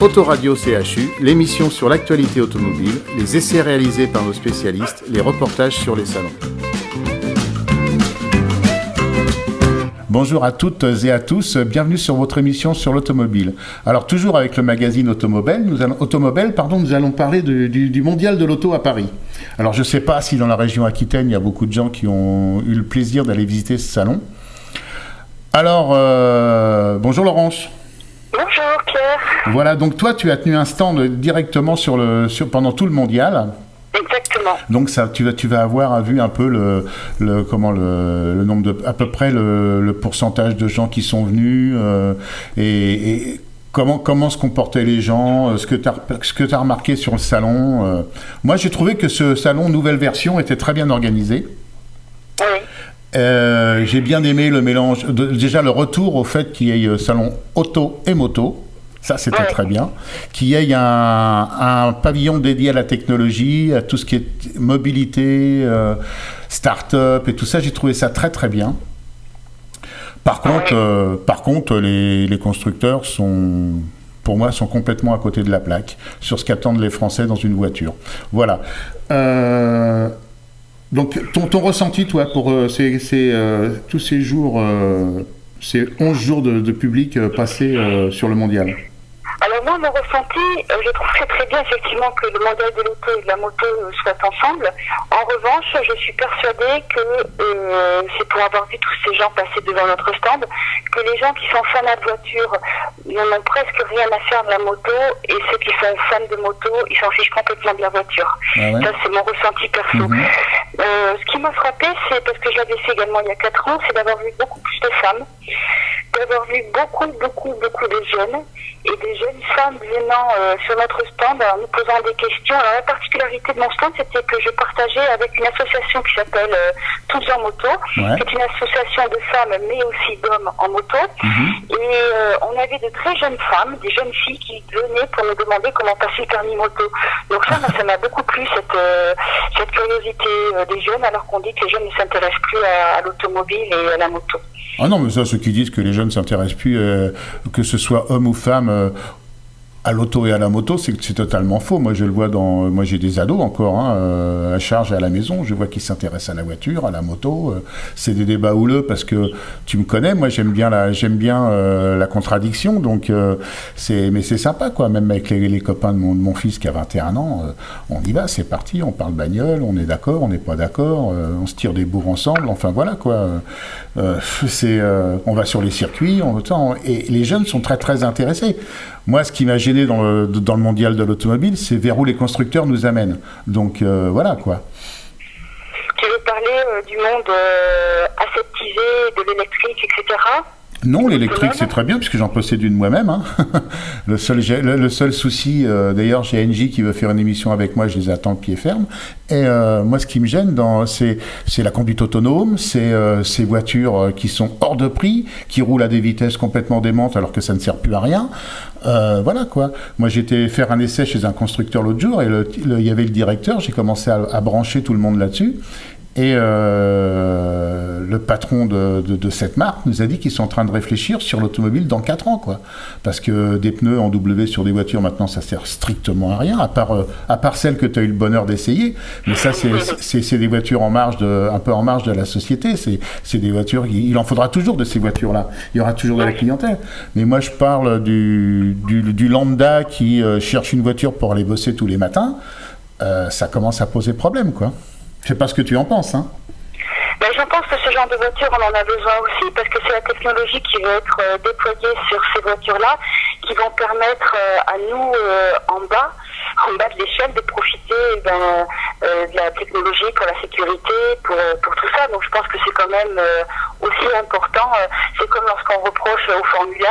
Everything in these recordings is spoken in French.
Autoradio CHU, l'émission sur l'actualité automobile, les essais réalisés par nos spécialistes, les reportages sur les salons. Bonjour à toutes et à tous, bienvenue sur votre émission sur l'automobile. Alors toujours avec le magazine Automobile, nous allons parler du mondial de l'auto à Paris. Alors je ne sais pas si dans la région Aquitaine, il y a beaucoup de gens qui ont eu le plaisir d'aller visiter ce salon. Alors, bonjour Laurence. Bonjour Pierre. Voilà, donc toi tu as tenu un stand directement pendant tout le mondial. Exactement. Donc ça, tu vas avoir vu un peu le nombre à peu près le pourcentage de gens qui sont venus et comment se comportaient les gens, ce que tu as remarqué sur le salon. Moi j'ai trouvé que ce salon nouvelle version était très bien organisé. Oui. J'ai bien aimé le mélange, déjà le retour au fait qu'il y ait salon auto et moto. Ça, c'était très bien. Qu'il y ait un pavillon dédié à la technologie, à tout ce qui est mobilité, start-up et tout ça. J'ai trouvé ça très, très bien. Par contre, les constructeurs pour moi, sont complètement à côté de la plaque sur ce qu'attendent les Français dans une voiture. Voilà. Donc, ton ressenti, toi, pour tous ces jours, ces 11 jours de public passés sur le mondial? Alors moi, mon ressenti, je trouve très bien effectivement que le mondial de l'auto et de la moto soient ensemble. En revanche, je suis persuadée que c'est pour avoir vu tous ces gens passer devant notre stand, que les gens qui sont fans de voiture n'en ont presque rien à faire de la moto, et ceux qui sont fans de moto, ils s'en fichent complètement de la voiture. Ah ouais. Ça, c'est mon ressenti perso. Ce qui m'a frappé, c'est parce que je l'avais fait également il y a 4 ans, c'est d'avoir vu beaucoup plus de femmes, d'avoir vu beaucoup de jeunes, et des jeunes femmes venant sur notre stand en nous posant des questions. Alors la particularité de mon stand, c'était que je partageais avec une association qui s'appelle Toutes en moto, qui est une association de femmes mais aussi d'hommes en moto. Et on avait de très jeunes femmes, des jeunes filles qui venaient pour nous demander comment passer le permis moto. Donc ça m'a beaucoup plu, cette curiosité des jeunes, alors qu'on dit que les jeunes ne s'intéressent plus à l'automobile et à la moto. Ah non, mais ça, ceux qui disent que les jeunes ne s'intéressent plus, que ce soit hommes ou femmes, à l'auto et à la moto, c'est totalement faux. Moi, je le vois moi, j'ai des ados encore, à charge et à la maison. Je vois qu'ils s'intéressent à la voiture, à la moto. C'est des débats houleux parce que tu me connais. Moi, j'aime bien la contradiction. Donc, mais c'est sympa, quoi. Même avec les copains de mon fils qui a 21 ans, on y va, c'est parti. On parle bagnole, on est d'accord, on n'est pas d'accord. On se tire des bourres ensemble. Enfin, voilà, quoi. On va sur les circuits, et les jeunes sont très, très intéressés. Moi, ce qui m'a gêné dans le mondial de l'automobile, c'est vers où les constructeurs nous amènent. Donc, voilà, quoi. Tu veux parler du monde aseptisé, de l'électrique, etc. Non, l'électrique, c'est très bien, puisque j'en possède une moi-même. Le seul souci, d'ailleurs, j'ai Engie qui veut faire une émission avec moi, je les attends de pied ferme. Et moi, ce qui me gêne, c'est la conduite autonome, c'est ces voitures qui sont hors de prix, qui roulent à des vitesses complètement démentes alors que ça ne sert plus à rien. Voilà, quoi. Moi, j'étais faire un essai chez un constructeur l'autre jour, et il y avait le directeur, j'ai commencé à brancher tout le monde là-dessus. Et le patron de cette marque nous a dit qu'ils sont en train de réfléchir sur l'automobile dans 4 ans, quoi. Parce que des pneus en W sur des voitures, maintenant, ça sert strictement à rien, à part celles que tu as eu le bonheur d'essayer. Mais ça, c'est des voitures un peu en marge de la société. C'est des voitures, il en faudra toujours de ces voitures-là. Il y aura toujours de la clientèle. Mais moi, je parle du lambda qui cherche une voiture pour aller bosser tous les matins. Ça commence à poser problème, quoi. Je sais pas ce que tu en penses, hein. Ben, je pense que ce genre de voiture, on en a besoin aussi, parce que c'est la technologie qui va être déployée sur ces voitures-là, qui vont permettre à nous, en bas de l'échelle, de profiter de la technologie pour la sécurité, pour tout ça. Donc je pense que c'est quand même aussi important. C'est comme lorsqu'on reproche au Formule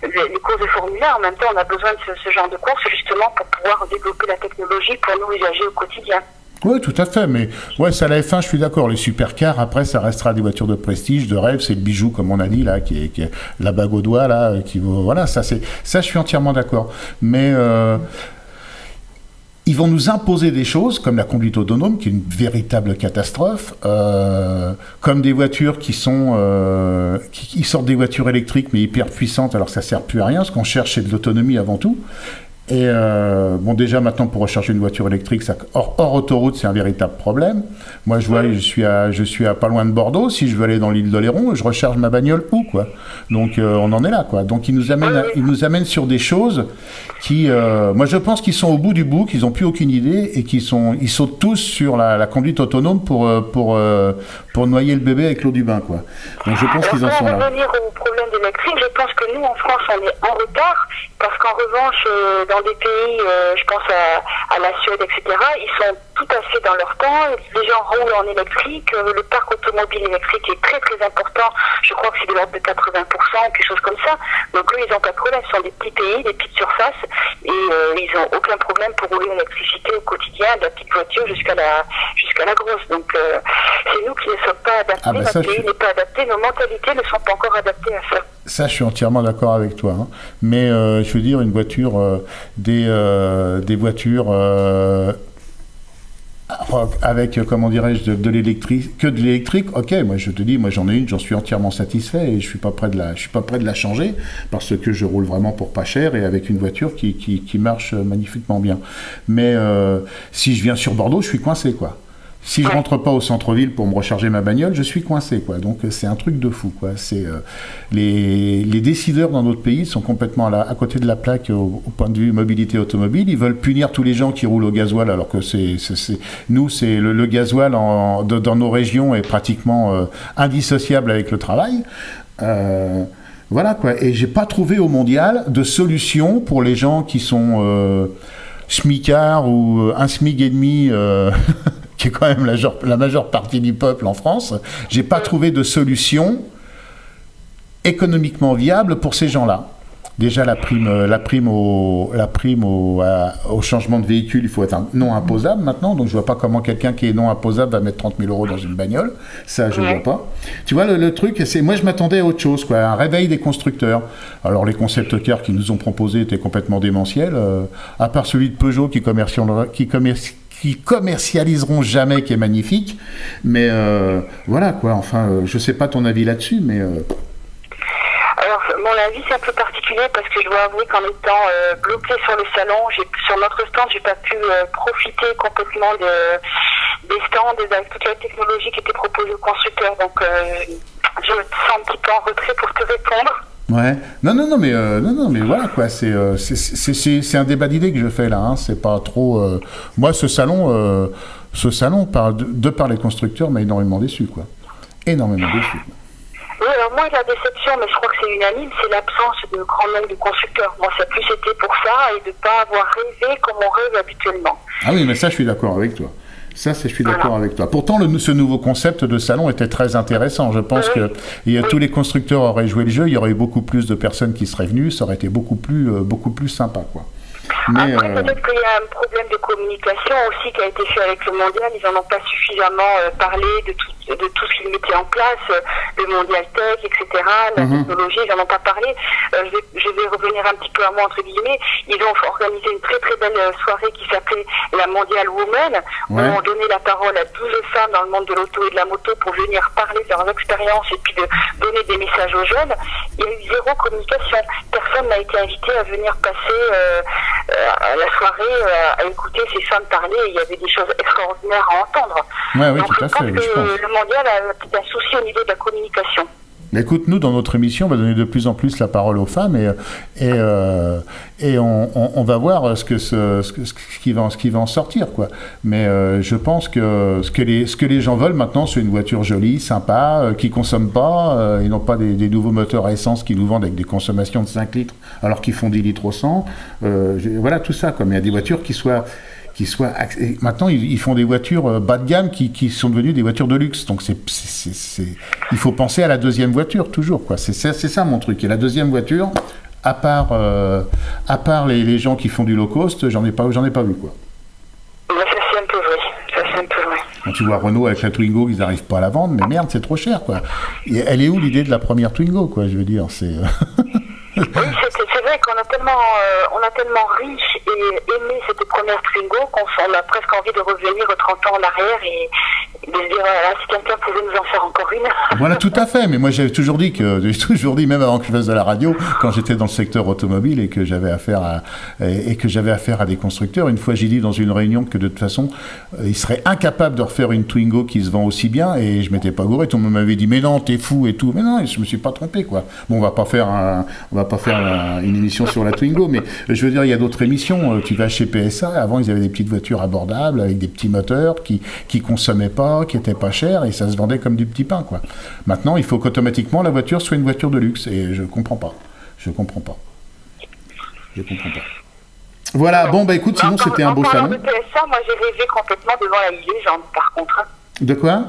1, les courses de Formule 1, en même temps, on a besoin de ce genre de courses, justement, pour pouvoir développer la technologie pour nous usagers au quotidien. Oui, tout à fait, mais ouais, c'est à la F1, je suis d'accord. Les supercars, après, ça restera des voitures de prestige, de rêve, c'est le bijou, comme on a dit, là, qui est la bague au doigt, là, qui vaut, voilà, ça, je suis entièrement d'accord. Mais ils vont nous imposer des choses comme la conduite autonome, qui est une véritable catastrophe, comme des voitures qui sortent des voitures électriques mais hyper puissantes alors que ça sert plus à rien. Ce qu'on cherche, c'est de l'autonomie avant tout. Et bon, déjà maintenant pour recharger une voiture électrique, hors autoroute, c'est un véritable problème. Moi, je suis à pas loin de Bordeaux. Si je veux aller dans l'île d'Oléron, je recharge ma bagnole où, quoi. Donc on en est là, quoi. Donc ils nous amènent sur des choses qui, moi, je pense qu'ils sont au bout du bout, qu'ils n'ont plus aucune idée et ils sautent tous sur la conduite autonome pour noyer le bébé avec l'eau du bain, quoi. Donc je pense qu'ils en sont là. Pour revenir au problème électrique, je pense que nous en France, on est en retard parce qu'en revanche, dans des pays, je pense à la Suède, etc., ils sont tout à fait dans leur temps. Les gens roulent en électrique. Le parc automobile électrique est très très important. Je crois que c'est de l'ordre de 80%, quelque chose comme ça. Donc eux, ils n'ont pas de problème. Ce sont des petits pays, des petites surfaces, et ils n'ont aucun problème pour rouler l'électricité au quotidien, de la petite voiture jusqu'à la grosse. Donc c'est nous qui ne sommes pas adaptés. Notre pays n'est pas adapté. Nos mentalités ne sont pas encore adaptées à ça. Ça, je suis entièrement d'accord avec toi. Hein. Mais je veux dire, une voiture, des voitures avec, comment dirais-je, de l'électrique, que de l'électrique. Ok, moi je te dis, moi j'en ai une, j'en suis entièrement satisfait et je suis pas prêt de la changer parce que je roule vraiment pour pas cher et avec une voiture qui marche magnifiquement bien. Mais si je viens sur Bordeaux, je suis coincé, quoi. Si je rentre pas au centre-ville pour me recharger ma bagnole, je suis coincé, quoi. Donc c'est un truc de fou, quoi. C'est les décideurs dans notre pays sont complètement à côté de la plaque au point de vue mobilité automobile. Ils veulent punir tous les gens qui roulent au gasoil, alors que nous, c'est le gasoil dans nos régions est pratiquement indissociable avec le travail. Voilà, quoi. Et j'ai pas trouvé au mondial de solution pour les gens qui sont smicards ou un SMIC et demi. Qui est quand même la majeure partie du peuple en France, j'ai pas trouvé de solution économiquement viable pour ces gens-là. Déjà la prime au changement de véhicule, il faut être non imposable maintenant, donc je vois pas comment quelqu'un qui est non imposable va mettre 30 000 € dans une bagnole, ça je vois pas. Tu vois, le truc, c'est, moi je m'attendais à autre chose, quoi, un réveil des constructeurs. Alors les concept cars qui nous ont proposés étaient complètement démentiels, à part celui de Peugeot qui commercialiseront jamais, qui est magnifique, mais voilà, quoi, enfin, je sais pas ton avis là-dessus, mais... Alors, mon avis, c'est un peu particulier parce que je dois avouer qu'en étant bloqué sur le salon, sur notre stand, j'ai pas pu profiter complètement des stands, de toute la technologie qui était proposée aux constructeurs, donc je me sens un petit peu en retrait pour te répondre. Ouais. Non, mais voilà, quoi. C'est un débat d'idées que je fais là. Hein. C'est pas trop. Moi, ce salon, de par les constructeurs, m'a énormément déçu, quoi. Énormément déçu. Oui, alors moi, la déception, mais je crois que c'est unanime, c'est l'absence de grand nombre de constructeurs. Moi, ça a plus été pour ça et de pas avoir rêvé comme on rêve habituellement. Ah oui, mais ça, je suis d'accord avec toi. Je suis d'accord avec toi. Pourtant, ce nouveau concept de salon était très intéressant. Je pense que tous les constructeurs auraient joué le jeu, il y aurait eu beaucoup plus de personnes qui seraient venues, ça aurait été beaucoup plus sympa, quoi. Mais, après, peut-être qu'il y a un problème de communication aussi qui a été fait avec le mondial. Ils n'en ont pas suffisamment parlé de tout ce qu'ils mettaient en place, le mondial tech, etc., la technologie, ils n'en ont pas parlé. Je vais revenir un petit peu à moi, entre guillemets. Ils ont organisé une très très belle soirée qui s'appelait la Mondial Women, où on donnait la parole à 12 femmes dans le monde de l'auto et de la moto pour venir parler de leurs expériences et puis de donner des messages aux jeunes. Il y a eu zéro communication. Personne n'a été invité à venir passer à la soirée à écouter ces femmes parler. Il y avait des choses extraordinaires à entendre. Oui, donc tout à fait. Je pense que le mondial a peut-être un souci au niveau de la communication. Mais écoute, nous, dans notre émission, on va donner de plus en plus la parole aux femmes et on va voir ce qui va en sortir, quoi. Mais je pense que ce que les gens veulent maintenant, c'est une voiture jolie, sympa, qui consomme pas. Ils n'ont pas des nouveaux moteurs à essence qui nous vendent avec des consommations de 5 litres alors qu'ils font 10 litres au 100. Voilà, tout ça, quoi. Mais il y a des voitures qui soient... Maintenant, ils font des voitures bas de gamme qui sont devenues des voitures de luxe. Donc, il faut penser à la deuxième voiture, toujours, quoi. C'est ça, mon truc. Et la deuxième voiture, à part les gens qui font du low cost, j'en ai pas vu, quoi. Mais ça, c'est un peu vrai. Quand tu vois Renault avec la Twingo, ils n'arrivent pas à la vendre, mais merde, c'est trop cher, quoi. Et elle est où l'idée de la première Twingo, quoi, je veux dire, c'est... Oui, c'est vrai qu'on a tellement riche aimé cette première Twingo qu'on a presque envie de revenir 30 ans en arrière et de se dire, voilà, si quelqu'un pouvait nous en faire encore une. Voilà, tout à fait. Mais moi, j'ai toujours dit, même avant que je fasse de la radio, quand j'étais dans le secteur automobile et que j'avais affaire à des constructeurs, une fois j'ai dit dans une réunion que de toute façon, ils seraient incapables de refaire une Twingo qui se vend aussi bien, et je m'étais pas gouré. Tout le monde m'avait dit, mais non, t'es fou et tout. Mais non, je me suis pas trompé, quoi. Bon, on va pas faire une émission sur la Twingo, mais je veux dire, il y a d'autres émissions. Tu vas chez PSA, avant, ils avaient des petites voitures abordables avec des petits moteurs qui consommaient pas, qui étaient pas chers, et ça se vendait comme du petit pain, quoi. Maintenant, il faut qu'automatiquement la voiture soit une voiture de luxe, et je comprends pas. Voilà, bon, bah écoute, sinon c'était un beau salon. En parlant de PSA, moi j'ai rêvé complètement devant la légende, par contre. De quoi ?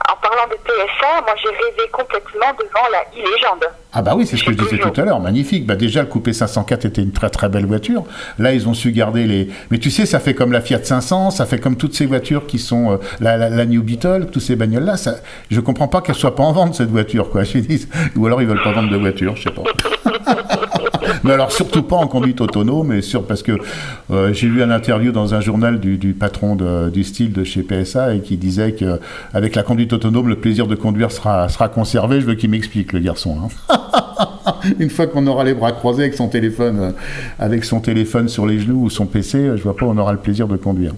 En parlant de PSA, moi j'ai rêvé complètement devant la e-légende. Ah bah oui, c'est ce que je disais tout à l'heure, magnifique. Bah déjà, le Coupé 504 était une très très belle voiture. Là, ils ont su garder les... Mais tu sais, ça fait comme la Fiat 500, ça fait comme toutes ces voitures qui sont... la New Beetle, toutes ces bagnoles-là, ça... je comprends pas qu'elles soient pas en vente, cette voiture, quoi. Je dis... Ou alors, ils veulent pas vendre de voiture, je sais pas. Mais alors, surtout pas en conduite autonome, parce que j'ai lu un interview dans un journal du patron du style de chez PSA, et qui disait qu'avec la conduite autonome, le plaisir de conduire sera conservé. Je veux qu'il m'explique, le garçon, hein. Une fois qu'on aura les bras croisés avec son téléphone sur les genoux ou son PC, je vois pas où on aura le plaisir de conduire.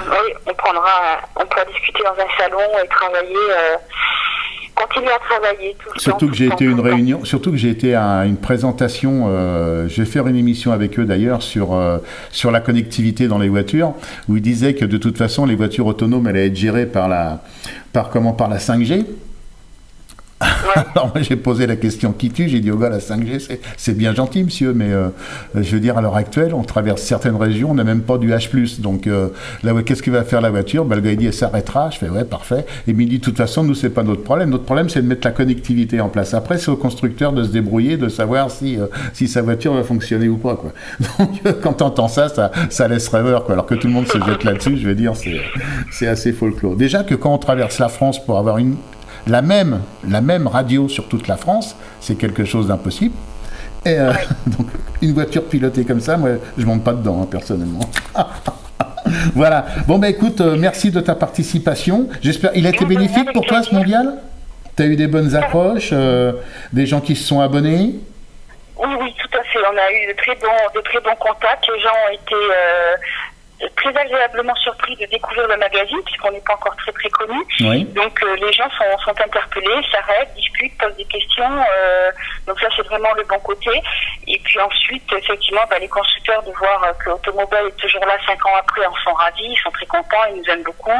Oui, on pourra discuter dans un salon et continuer à travailler tout le temps. Surtout que j'ai été à une présentation, je vais faire une émission avec eux d'ailleurs sur la connectivité dans les voitures, où ils disaient que de toute façon les voitures autonomes allaient être gérées par la 5G. Ouais. Alors moi j'ai posé la question qui tue, j'ai dit au gars, la 5G c'est bien gentil monsieur, mais je veux dire, à l'heure actuelle on traverse certaines régions, on n'a même pas du H+, donc là qu'est-ce qu'il va faire la voiture? Le gars il dit elle s'arrêtera, je fais ouais parfait, et il me dit de toute façon nous c'est pas notre problème c'est de mettre la connectivité en place, après c'est au constructeur de se débrouiller, de savoir si sa voiture va fonctionner ou pas, quoi. Donc quand t'entends ça laisse rêveur, quoi. Alors que tout le monde se jette là-dessus, je veux dire c'est assez folklore. Déjà que quand on traverse la France pour avoir la même radio sur toute la France, c'est quelque chose d'impossible. Et donc, une voiture pilotée comme ça, moi, je monte pas dedans, hein, personnellement. Voilà. Bon, écoute, merci de ta participation. J'espère. Il a été bénéfique pour toi, ce mondial ? Tu as eu des bonnes approches, des gens qui se sont abonnés ? Oui, tout à fait. On a eu de très bons contacts. Les gens ont été très agréablement surpris de découvrir le magazine, puisqu'on n'est pas encore très très connu. Oui. Donc les gens sont interpellés, s'arrêtent, discutent, posent des questions. Donc ça c'est vraiment le bon côté. Et puis ensuite, effectivement, les constructeurs de voir que Automobile est toujours là 5 ans après en sont ravis, ils sont très contents, ils nous aiment beaucoup.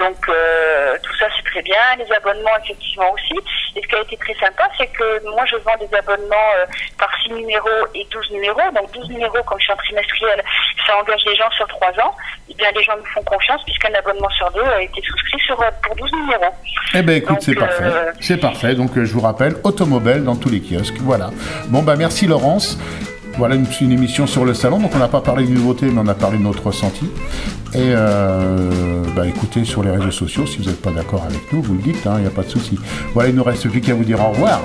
Donc tout ça c'est très bien. Les abonnements effectivement aussi. Et ce qui a été très sympa, c'est que moi je vends des abonnements par 6 numéros et 12 numéros. Donc 12 numéros, comme je suis en trimestriel, ça engage les gens sur 3 ans. Eh bien les gens nous font confiance puisqu'un abonnement sur 2 a été souscrit pour 12 numéros. Eh bien écoute, c'est parfait. C'est parfait. Donc je vous rappelle, Automobile dans tous les kiosques. Voilà. Bon merci Laurence. Voilà une émission sur le salon, donc on n'a pas parlé de nouveautés, mais on a parlé de notre ressenti. Et écoutez sur les réseaux sociaux, si vous n'êtes pas d'accord avec nous, vous le dites, il n'y a pas de souci. Voilà, il ne nous reste plus qu'à vous dire au revoir.